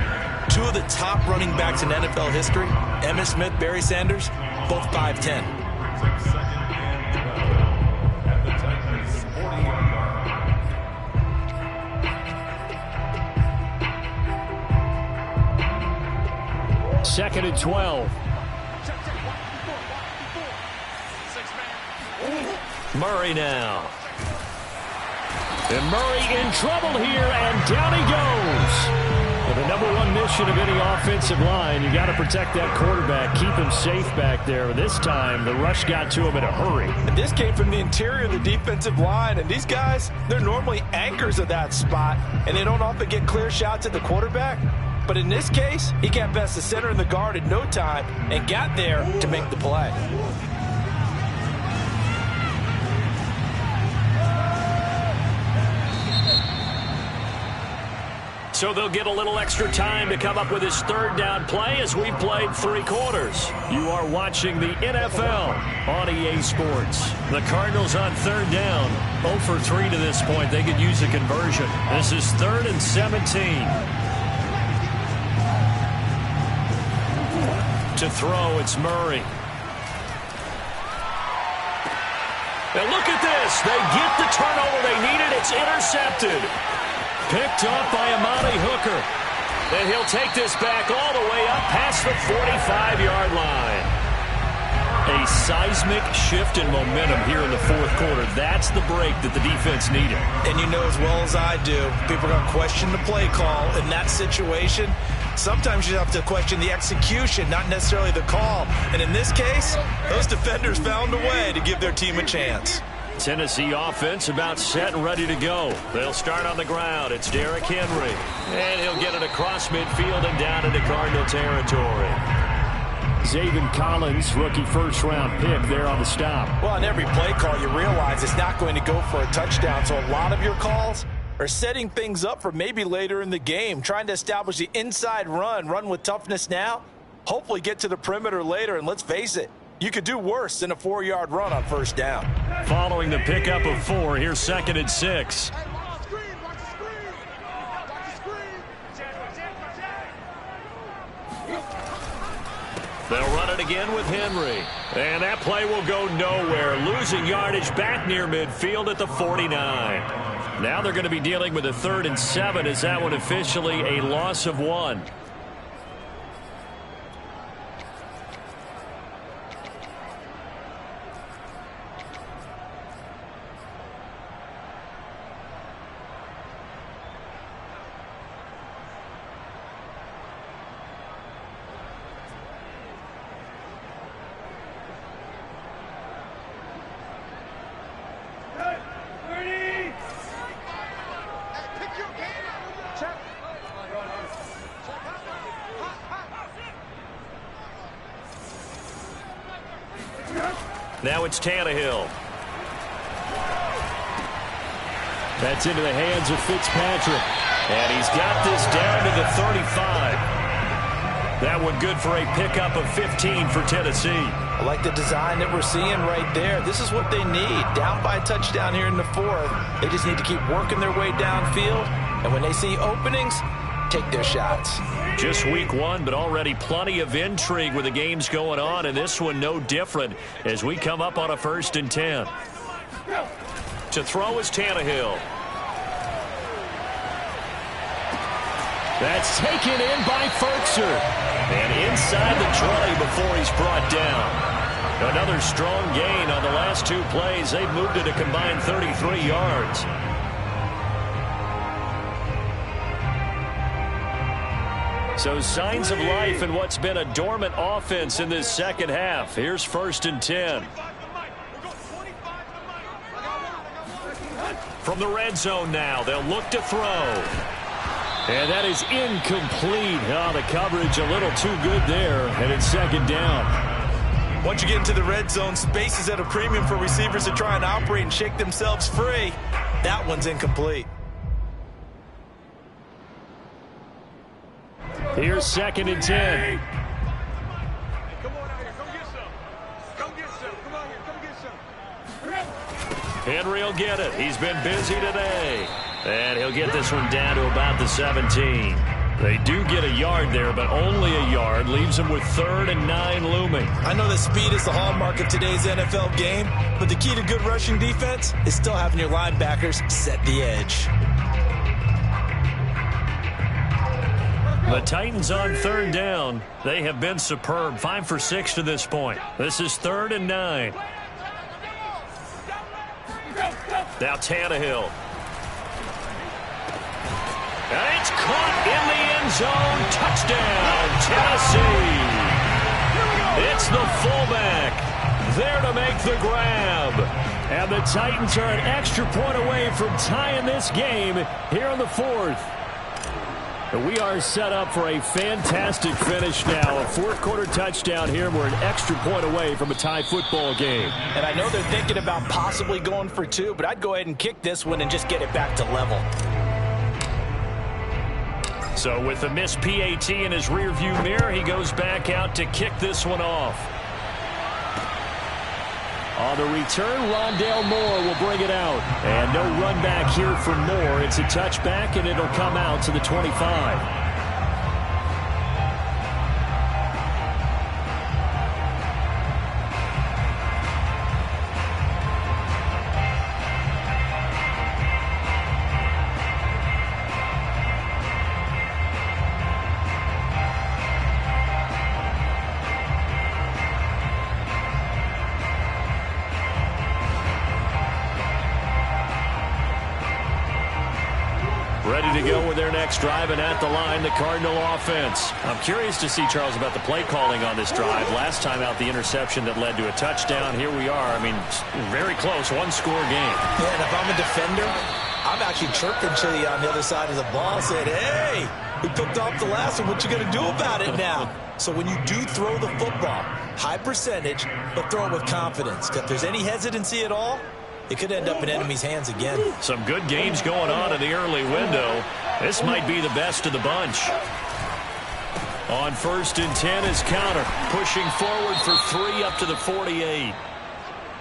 2 of the top running backs in NFL history, Emmitt Smith, Barry Sanders, both 5'10". Second and 12. Murray now. And Murray in trouble here, and down he goes. Well, the #1 mission of any offensive line, you got to protect that quarterback, keep him safe back there. This time, the rush got to him in a hurry. And this came from the interior of the defensive line, and these guys, they're normally anchors of that spot, and they don't often get clear shots at the quarterback. But in this case, he got past the center and the guard in no time and got there to make the play. So they'll get a little extra time to come up with his third down play as we played 3 quarters. You are watching the NFL on EA Sports. The Cardinals on third down, 0 for 3 to this point. They could use a conversion. This is 3rd and 17. To throw, it's Murray. And look at this. They get the turnover they needed. It's intercepted. Picked up by Amani Hooker. And he'll take this back all the way up past the 45-yard line. A seismic shift in momentum here in the 4th quarter. That's the break that the defense needed. And you know as well as I do, people are going to question the play call in that situation. Sometimes you have to question the execution, not necessarily the call. And in this case, those defenders found a way to give their team a chance. Tennessee offense about set and ready to go. They'll start on the ground. It's Derrick Henry. And he'll get it across midfield and down into Cardinal territory. Zaven Collins, rookie first-round pick there on the stop. Well, on every play call, you realize it's not going to go for a touchdown. So a lot of your calls are setting things up for maybe later in the game, trying to establish the inside run with toughness now, hopefully get to the perimeter later. And let's face it, you could do worse than a 4-yard run on first down. Following the pickup of 4, here's 2nd and 6. They'll run it again with Henry. And that play will go nowhere. Losing yardage back near midfield at the 49. Now they're going to be dealing with a 3rd and 7. Is that one officially a loss of 1? Now it's Tannehill. That's into the hands of Fitzpatrick. And he's got this down to the 35. That one good for a pickup of 15 for Tennessee. I like the design that we're seeing right there. This is what they need. Down by a touchdown here in the 4th. They just need to keep working their way downfield. And when they see openings, take their shots. Just week 1, but already plenty of intrigue with the games going on, and this one no different as we come up on a 1st and 10. To throw is Tannehill. That's taken in by Ferkser. And inside the 20 before he's brought down. Another strong gain on the last 2 plays. They've moved it a combined 33 yards. So signs of life in what's been a dormant offense in this second half. Here's 1st and 10. From the red zone now, they'll look to throw. And that is incomplete. Oh, the coverage a little too good there, and it's 2nd down. Once you get into the red zone, space is at a premium for receivers to try and operate and shake themselves free. That one's incomplete. Here's 2nd and 10. Come on out here. Come get some. Come get some. Come on here. Come get some. Henry will get it. He's been busy today. And he'll get this one down to about the 17. They do get a yard there, but only a yard. Leaves them with 3rd and 9 looming. I know that speed is the hallmark of today's NFL game, but the key to good rushing defense is still having your linebackers set the edge. The Titans on 3rd down. They have been superb. 5 for 6 to this point. This is 3rd and 9. Now Tannehill. And it's caught in the end zone. Touchdown, Tennessee. It's the fullback there to make the grab. And the Titans are an extra point away from tying this game here in the 4th. We are set up for a fantastic finish now. A 4th quarter touchdown here. We're an extra point away from a tie football game. And I know they're thinking about possibly going for 2, but I'd go ahead and kick this one and just get it back to level. So with the missed PAT in his rearview mirror, he goes back out to kick this one off. On the return, Rondale Moore will bring it out. And no run back here for Moore. It's a touchback, and it'll come out to the 25. Ready to go with their next drive, and at the line, the Cardinal offense. I'm curious to see, Charles, about the play calling on this drive. Last time out, the interception that led to a touchdown. Here we are. I mean, very close, one-score game. Yeah, and if I'm a defender, I'm actually chirping to you on the other side of the ball, saying, hey, we picked off the last one. What you going to do about it now? So when you do throw the football, high percentage, but throw it with confidence. If there's any hesitancy at all, it could end up in enemy's hands again. Some good games going on in the early window. This might be the best of the bunch. On 1st and 10 is Counter, pushing forward for 3 up to the 48.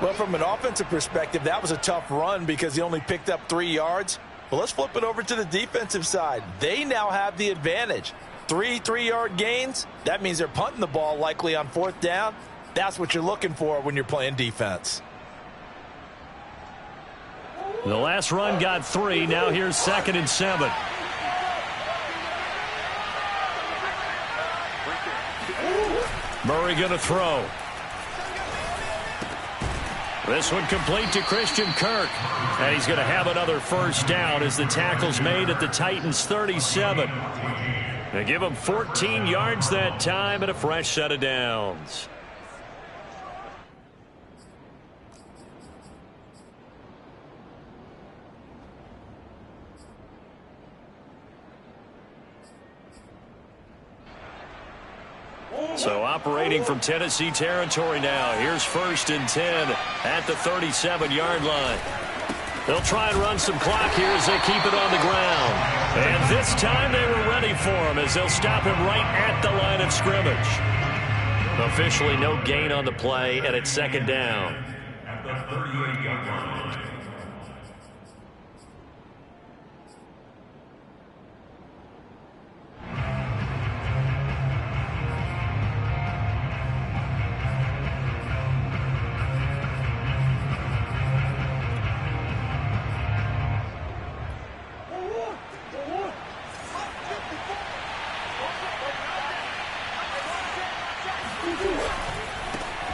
Well, from an offensive perspective, that was a tough run because he only picked up 3 yards. Well, let's flip it over to the defensive side. They now have the advantage. 3 3-yard gains. That means they're punting the ball likely on 4th down. That's what you're looking for when you're playing defense. The last run got 3. Now here's 2nd and 7. Murray going to throw. This one complete to Christian Kirk. And he's going to have another first down as the tackle's made at the Titans' 37. They give him 14 yards that time and a fresh set of downs. So operating from Tennessee territory now. Here's 1st and 10 at the 37-yard line. They'll try and run some clock here as they keep it on the ground. And this time they were ready for him as they'll stop him right at the line of scrimmage. Officially no gain on the play, and it's 2nd down. At the 38-yard line.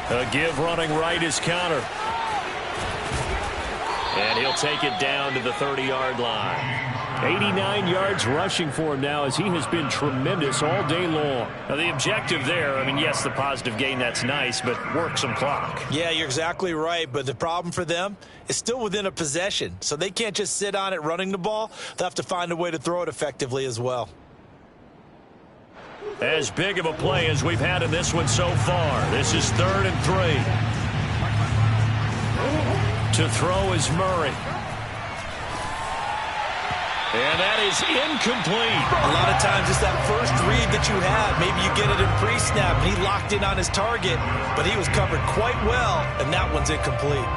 A give running right is Counter. And he'll take it down to the 30-yard line. 89 yards rushing for him now as he has been tremendous all day long. Now the objective there, I mean, yes, the positive gain, that's nice, but work some clock. Yeah, you're exactly right, but the problem for them is still within a possession. So they can't just sit on it running the ball. They'll have to find a way to throw it effectively as well. As big of a play as we've had in this one so far. This is 3rd and 3. To throw is Murray. And that is incomplete. A lot of times it's that first read that you have. Maybe you get it in pre-snap. He locked in on his target, but he was covered quite well, and that one's incomplete.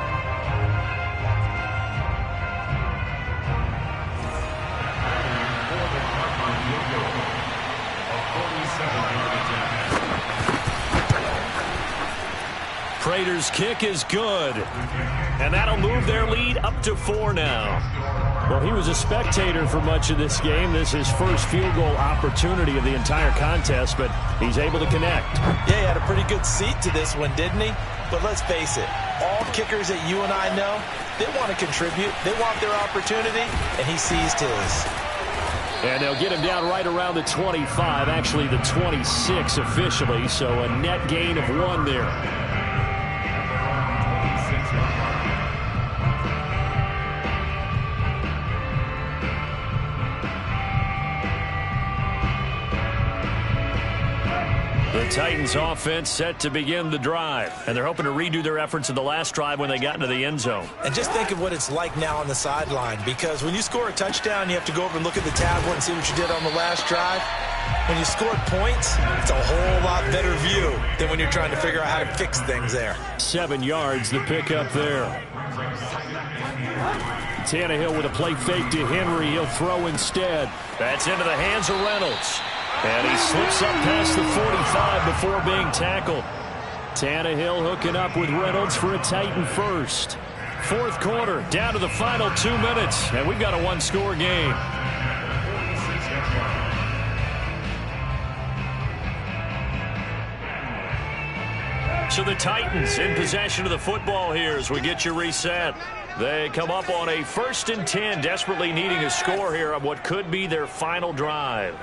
Prater's kick is good. And that'll move their lead up to 4 now. Well, he was a spectator for much of this game. This is his first field goal opportunity of the entire contest, but he's able to connect. Yeah, he had a pretty good seat to this one, didn't he? But let's face it, all kickers that you and I know, they want to contribute. They want their opportunity, and he seized his. And they'll get him down right around the 25, actually the 26 officially, so a net gain of 1 there. The Titans offense set to begin the drive, and they're hoping to redo their efforts in the last drive when they got into the end zone. And just think of what it's like now on the sideline, because when you score a touchdown, you have to go over and look at the tablet and see what you did on the last drive. When you scored points, it's a whole lot better view than when you're trying to figure out how to fix things there. 7 yards, the pickup there. Tannehill with a play fake to Henry. He'll throw instead. That's into the hands of Reynolds. And he slips up past the 45 before being tackled. Tannehill hooking up with Reynolds for a Titan first. Fourth quarter, down to the final 2 minutes, and we've got a one-score game. So the Titans in possession of the football here as we get you reset. They come up on a 1st and 10, desperately needing a score here on what could be their final drive.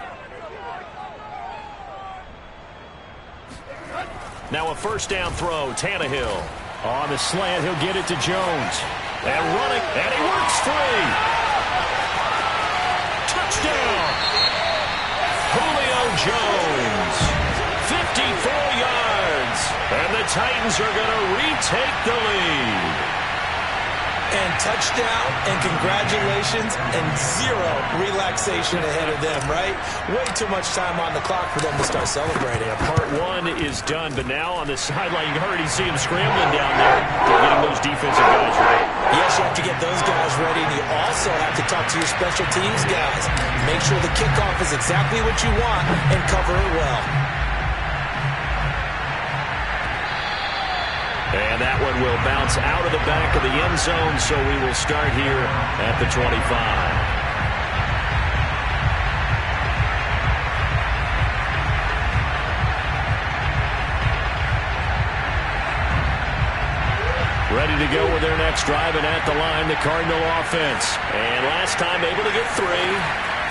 Now a first down throw, Tannehill. On the slant, he'll get it to Jones. And running, and he works free. Touchdown! Julio Jones. 54 yards. And the Titans are going to retake the lead. And touchdown, and congratulations, and zero relaxation ahead of them, right? Way too much time on the clock for them to start celebrating. Part one is done, but now on the sideline, you already see him scrambling down there. They're getting those defensive guys ready. Yes, you have to get those guys ready, and you also have to talk to your special teams guys. Make sure the kickoff is exactly what you want and cover it well. And that one will bounce out of the back of the end zone, so we will start here at the 25. Ready to go with their next drive, and at the line, the Cardinal offense. And last time able to get 3.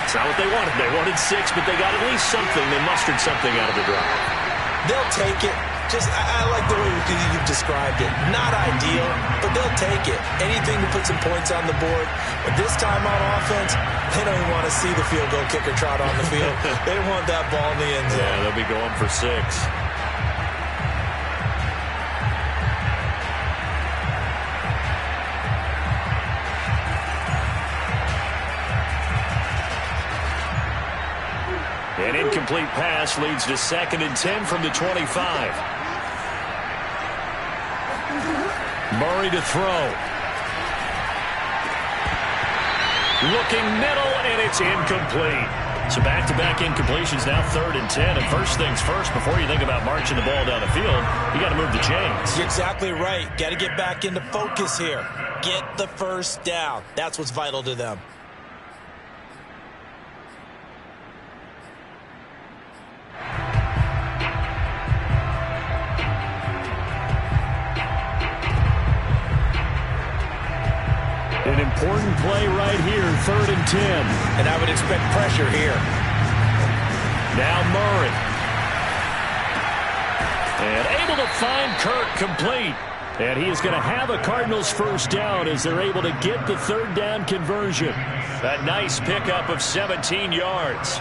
It's not what they wanted. They wanted 6, but they got at least something. They mustered something out of the drive. They'll take it. I like the way you've described it. Not ideal, but they'll take it. Anything to put some points on the board. But this time on offense, they don't even want to see the field goal kicker trot on the field. They don't want that ball in the end zone. Yeah, they'll be going for 6. An incomplete pass leads to 2nd and 10 from the 25. Murray to throw. Looking middle, and it's incomplete. So back-to-back incompletions, now 3rd and 10. And first things first, before you think about marching the ball down the field, you got to move the chains. You're exactly right. Got to get back into focus here. Get the first down. That's what's vital to them. An important play right here, 3rd and 10. And I would expect pressure here. Now Murray. And able to find Kirk complete. And he is going to have a Cardinals first down as they're able to get the 3rd down conversion. A nice pickup of 17 yards.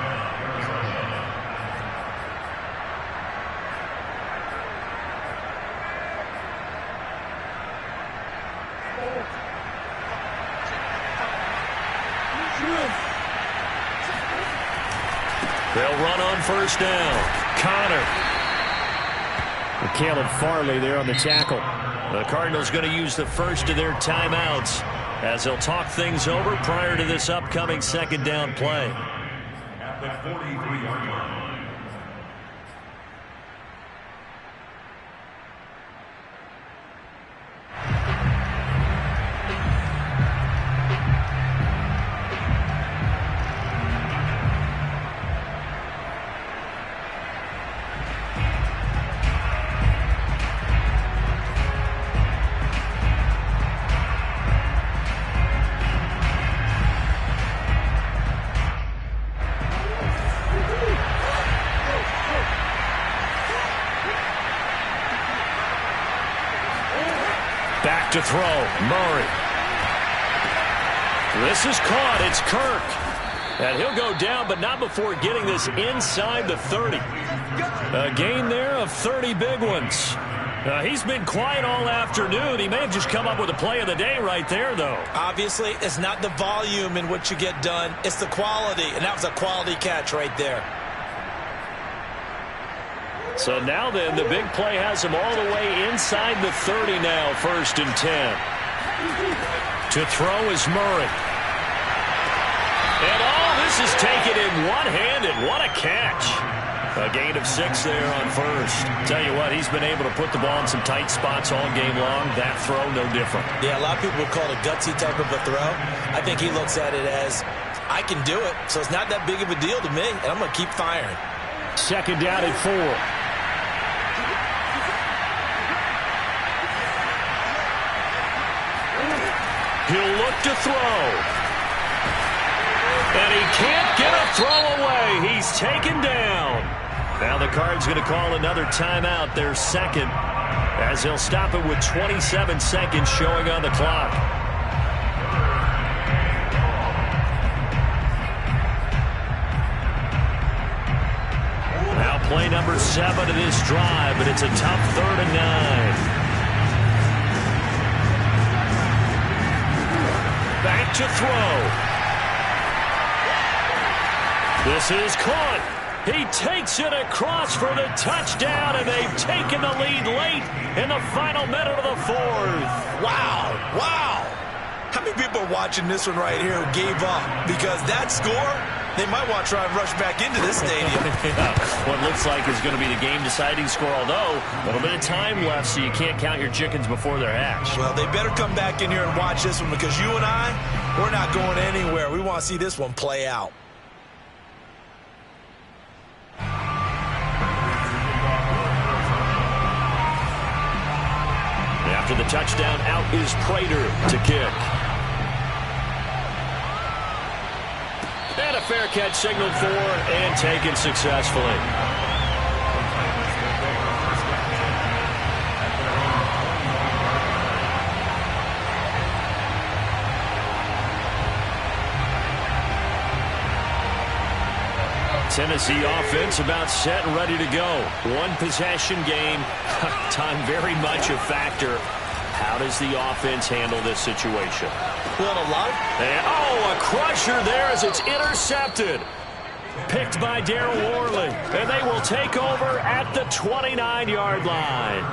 They'll run on first down. Connor. Caleb Farley there on the tackle. The Cardinals going to use the first of their timeouts as they'll talk things over prior to this upcoming 2nd down play. At the 43-yard line. Back to throw, Murray. This is caught, it's Kirk. And he'll go down, but not before getting this inside the 30. A gain there of 30 big ones. He's been quiet all afternoon. He may have just come up with a play of the day right there, though. Obviously, it's not the volume in which you get done. It's the quality, and that was a quality catch right there. So now then, the big play has him all the way inside the 30 now, 1st and 10. To throw is Murray. And all this is taken in one-handed. What a catch. A gain of 6 there on 1st. Tell you what, he's been able to put the ball in some tight spots all game long. That throw, no different. Yeah, a lot of people would call it a gutsy type of a throw. I think he looks at it as, I can do it, so it's not that big of a deal to me, and I'm going to keep firing. 2nd down at 4. He'll look to throw. And he can't get a throw away. He's taken down. Now the Cards going to call another timeout, their 2nd, as he'll stop it with 27 seconds showing on the clock. Now play number 7 of this drive, but it's a tough 3rd and 9. Back to throw. This is caught. He takes it across for the touchdown, and they've taken the lead late in the final minute of the 4th. Wow. Wow. How many people are watching this one right here who gave up? Because that score, they might want to try and rush back into this stadium. Yeah. What looks like is going to be the game-deciding score, although a little bit of time left, so you can't count your chickens before they're hatched. Well, they better come back in here and watch this one, because you and I, we're not going anywhere. We want to see this one play out. After the touchdown, out is Prater to kick. And a fair catch signaled for and taken successfully. Tennessee offense about set and ready to go. One possession game. Time very much a factor. How does the offense handle this situation? Well, a lot. A crusher there as it's intercepted. Picked by Darryl Worley. And they will take over at the 29-yard line.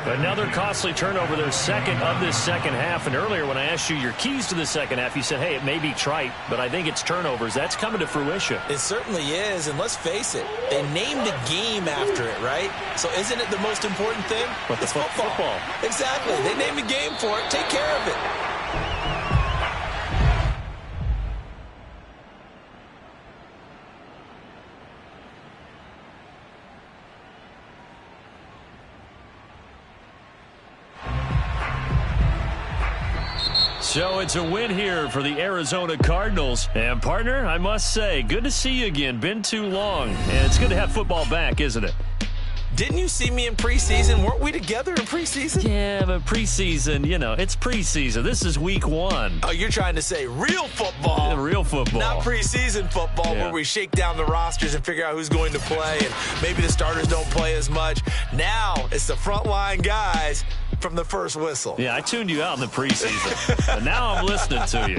Another costly turnover, their 2nd of this second half. And earlier when I asked you your keys to the second half, you said, hey, it may be trite, but I think it's turnovers. That's coming to fruition. It certainly is, and let's face it, they named the game after it, right? So isn't it the most important thing? But it's football. Exactly. They named the game for it. Take care of it. So it's a win here for the Arizona Cardinals. And, partner, I must say, good to see you again. Been too long. And it's good to have football back, isn't it? Didn't you see me in preseason? Weren't we together in preseason? Yeah, but preseason, you know, it's preseason. This is week 1. Oh, you're trying to say real football. Yeah, real football. Not preseason football, where we shake down the rosters and figure out who's going to play, and maybe the starters don't play as much. Now it's the frontline guys from the first whistle. Yeah, I tuned you out in the preseason, but now I'm listening to you.